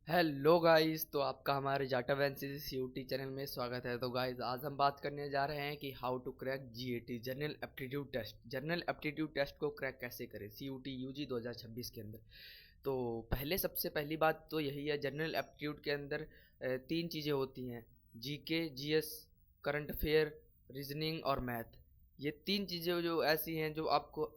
Hello guys, तो आपका हमारे जाटा वैंसी यूटी चैनल में स्वागत है। तो गाइस, आज हम बात करने जा रहे हैं कि how to crack GAT general aptitude test. General aptitude test को क्रैक कैसे करें सीयूटी यूजी 2026 के अंदर। तो सबसे पहली बात तो यही है, जनरल एप्टीट्यूड के अंदर तीन चीज़ें होती हैं: GK, GS, current affair, reasoning और मैथ। ये तीन चीज़ें जो ऐसी हैं जो आपको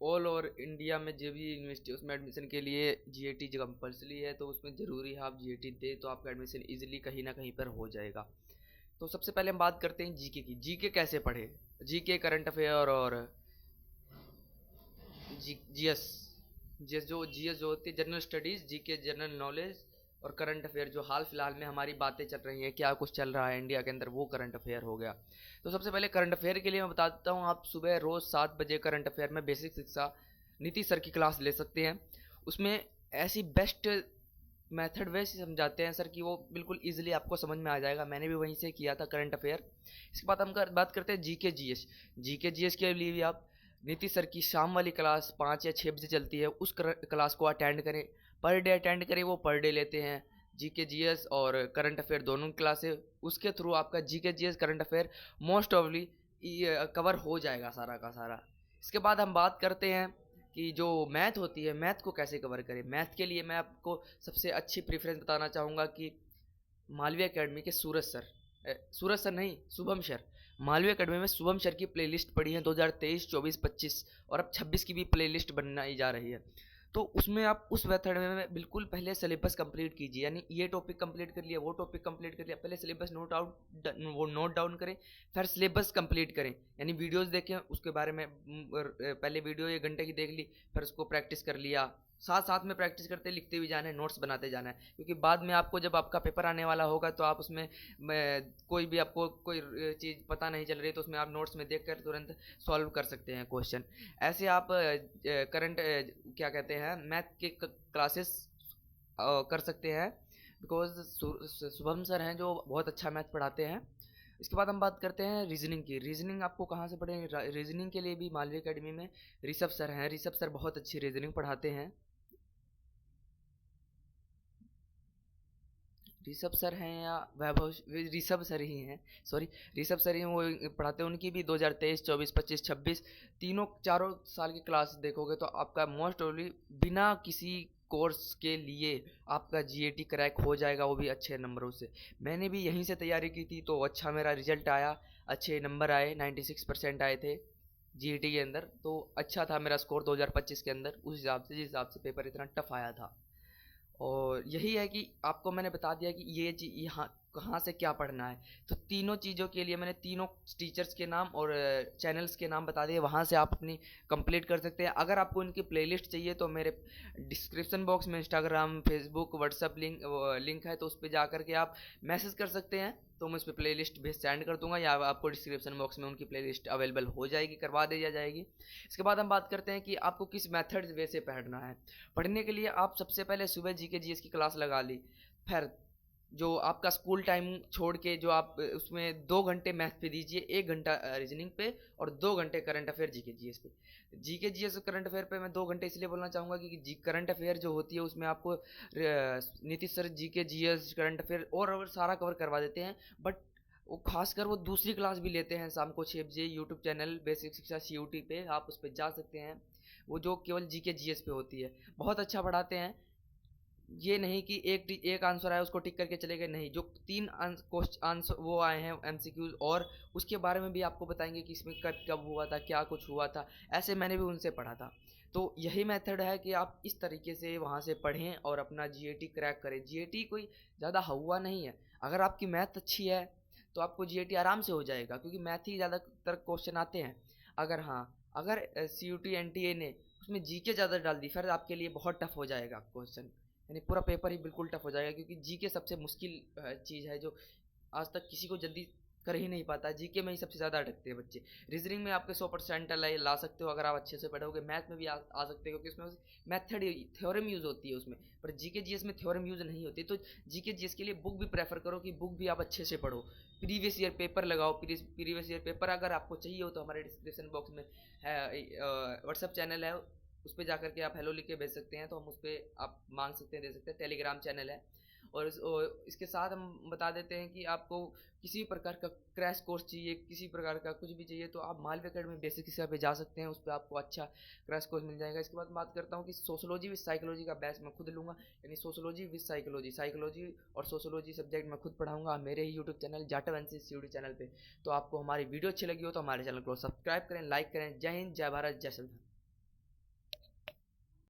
ऑल ओवर इंडिया में जो भी यूनिवर्सिटी उसमें एडमिशन के लिए जीएटी जो कंपलसरी है, तो उसमें ज़रूरी है आप जीएटी दें, तो आपका एडमिशन इजीली कहीं ना कहीं पर हो जाएगा। तो सबसे पहले हम बात करते हैं जीके की। जीके कैसे पढ़े? जीके, करंट अफेयर और जीएस। जीएस जो होती है general studies, GK general knowledge, और करंट अफेयर जो हाल फिलहाल में हमारी बातें चल रही हैं, क्या कुछ चल रहा है इंडिया के अंदर, वो करंट अफेयर हो गया। तो सबसे पहले करंट अफेयर के लिए मैं बता देता हूँ, आप सुबह रोज़ 7 बजे करंट अफेयर में बेसिक शिक्षा नीति सर की क्लास ले सकते हैं। उसमें ऐसी बेस्ट मेथड वे से समझाते हैं सर कि वो बिल्कुल इजीली आपको समझ में आ जाएगा। मैंने भी वहीं से किया था करंट अफेयर। इसके बाद हम बात करते हैं जीके जीएस। जीके जीएस के लिए भी आप नीति सर की शाम वाली क्लास 5 या 6 बजे चलती है, उस क्लास को अटेंड करें। पर डे अटेंड करें, वो पर डे लेते हैं जीके जीएस और करंट अफेयर दोनों क्लासेस। उसके थ्रू आपका GK GS current affair most awfully cover हो जाएगा सारा का सारा। इसके बाद हम बात करते हैं कि जो मैथ होती है, मैथ को कैसे कवर करें। मैथ के लिए मैं आपको सबसे अच्छी प्रेफरेंस बताना चाहूँगा कि मालवीय एकेडमी के सूरज सर, सूरज सर नहीं, शुभम सर। मालवीय एकेडमी में शुभम सर की प्लेलिस्ट पड़ी है 2023, 24, 25 और अब 26 की भी प्लेलिस्ट बनाई जा रही है। तो उसमें आप उस मेथड में बिल्कुल पहले सिलेबस कंप्लीट कीजिए, यानी ये टॉपिक कंप्लीट कर लिया, वो टॉपिक कंप्लीट कर लिया, पहले सिलेबस नोट डाउन करें, फिर सिलेबस कंप्लीट करें। यानी वीडियोस देखें उसके बारे में, पहले वीडियो 1 घंटे की देख ली, फिर उसको प्रैक्टिस कर लिया। साथ साथ में प्रैक्टिस करते लिखते भी जाना है, नोट्स बनाते जाना है, क्योंकि बाद में आपको जब आपका पेपर आने वाला होगा तो आप उसमें कोई भी आपको कोई चीज़ पता नहीं चल रही तो उसमें आप नोट्स में देख कर तुरंत सॉल्व कर सकते हैं क्वेश्चन। ऐसे आप करंट क्या कहते हैं मैथ के क्लासेस कर सकते हैं, बिकॉज शुभम सर हैं जो बहुत अच्छा मैथ पढ़ाते हैं। इसके बाद हम बात करते हैं रीजनिंग की। रीजनिंग आपको कहाँ से पढ़ें? रीजनिंग के लिए भी मालवीय एकेडमी में ऋषभ सर हैं। ऋषभ सर बहुत अच्छी रीजनिंग पढ़ाते हैं। ऋषभ सर हैं या वैभव, ऋषभ सर ही हैं, सॉरी, ऋषभ सर ही वो पढ़ाते हैं। उनकी भी 2023, 24, 25, 26 तीनों चारों साल की क्लास देखोगे तो आपका मोस्ट ओनली बिना किसी कोर्स के लिए आपका जीएटी क्रैक हो जाएगा, वो भी अच्छे नंबरों से। मैंने भी यहीं से तैयारी की थी तो अच्छा मेरा रिजल्ट आया, अच्छे नंबर आए, 96% आए थे जीएटी के अंदर। तो अच्छा था मेरा स्कोर 2025 के अंदर, उस हिसाब से जिस हिसाब से पेपर इतना टफ आया था। और यही है कि आपको मैंने बता दिया कि ये यहाँ कहाँ से क्या पढ़ना है। तो तीनों चीज़ों के लिए मैंने तीनों टीचर्स के नाम और चैनल्स के नाम बता दिए, वहाँ से आप अपनी कंप्लीट कर सकते हैं। अगर आपको इनकी प्लेलिस्ट चाहिए तो मेरे डिस्क्रिप्शन बॉक्स में इंस्टाग्राम, फेसबुक, व्हाट्सअप लिंक है, तो उस पर जा कर के आप मैसेज कर सकते हैं, तो मैं उस पर प्ले लिस्ट भेज सेंड कर दूंगा, या आपको डिस्क्रिप्शन बॉक्स में उनकी प्लेलिस्ट अवेलेबल हो जाएगी, करवा दी जाएगी। इसके बाद हम बात करते हैं कि आपको किस मेथड वे से पढ़ना है। पढ़ने के लिए आप सबसे पहले सुबह जीके जीएस की क्लास लगा ली, फिर जो आपका स्कूल टाइम छोड़ के जो आप उसमें 2 घंटे मैथ पे दीजिए, 1 घंटा रीजनिंग पे और 2 घंटे करंट अफेयर जीके जीएस पे। जीके जीएस करंट अफेयर पे मैं 2 घंटे इसलिए बोलना चाहूँगा क्योंकि जी करंट अफेयर जो होती है उसमें आपको Nitish sir GK GS current affair और सारा कवर करवा देते हैं। बट वो खासकर वो दूसरी क्लास भी लेते हैं शाम को 6 बजे, यूट्यूब चैनल बेसिक शिक्षा सीयूटी पे, आप उस पर जा सकते हैं। वो जो केवल जीके जीएस पे होती है, बहुत अच्छा पढ़ाते हैं। ये नहीं कि एक आंसर आया उसको टिक करके चले गए, नहीं, जो 3 आंसर वो आए हैं एमसीक्यूज, और उसके बारे में भी आपको बताएंगे कि इसमें कब कब हुआ था, क्या कुछ हुआ था। ऐसे मैंने भी उनसे पढ़ा था। तो यही मेथड है कि आप इस तरीके से वहाँ से पढ़ें और अपना जीएटी क्रैक करें। जीएटी कोई ज़्यादा हुआ नहीं है, अगर आपकी मैथ अच्छी है तो आपको जीएटी आराम से हो जाएगा, क्योंकि मैथ ही ज़्यादातर क्वेश्चन आते हैं। अगर हाँ, अगर सीयूटी एनटीए ने उसमें जीके ज़्यादा डाल दी, फिर आपके लिए बहुत टफ हो जाएगा क्वेश्चन, यानी पूरा पेपर ही बिल्कुल टफ हो जाएगा, क्योंकि जीके सबसे मुश्किल चीज़ है जो आज तक किसी को जल्दी कर ही नहीं पाता। जीके में ही सबसे ज़्यादा अटकते हैं बच्चे। रीजनिंग में आपके 100% ला सकते हो अगर आप अच्छे से पढ़ोगे, मैथ में भी आ सकते हो, क्योंकि उसमें मेथड थ्योरम यूज़ होती है उसमें, पर जीके जीएस में थ्योरम यूज़ नहीं होती। तो जीके जीएस के लिए बुक भी प्रेफर करो कि बुक भी आप अच्छे से पढ़ो, प्रीवियस ईयर पेपर लगाओ। प्रीवियस ईयर पेपर अगर आपको चाहिए हो तो हमारे डिस्क्रिप्शन बॉक्स में है, व्हाट्सअप चैनल है, उस पर जा करके आप हेलो लिख के भेज सकते हैं, तो हम उस पर आप मांग सकते हैं, दे सकते हैं। टेलीग्राम चैनल है, और इसके साथ हम बता देते हैं कि आपको किसी भी प्रकार का क्रैश कोर्स चाहिए, किसी प्रकार का कुछ भी चाहिए, तो आप मालवी अकेडमी बेसिक शिक्षा पे जा सकते हैं। उस पर आपको अच्छा क्रैश कोर्स मिल जाएगा। इसके बाद बात करता हूँ कि सोशोलॉजी विद साइकोलॉजी का बैच मैं खुद लूँगा, यानी सोशोलॉजी विद साइकोलॉजी, साइकोलॉजी और सोशोलॉजी सब्जेक्ट मैं खुद पढ़ाऊँगा मेरे ही YouTube channel Jatav NCC YouTube channel पे। तो आपको हमारी वीडियो अच्छी लगी हो तो हमारे चैनल को सब्सक्राइब करें, लाइक करें। जय हिंद, जय भारत, जय संविधान।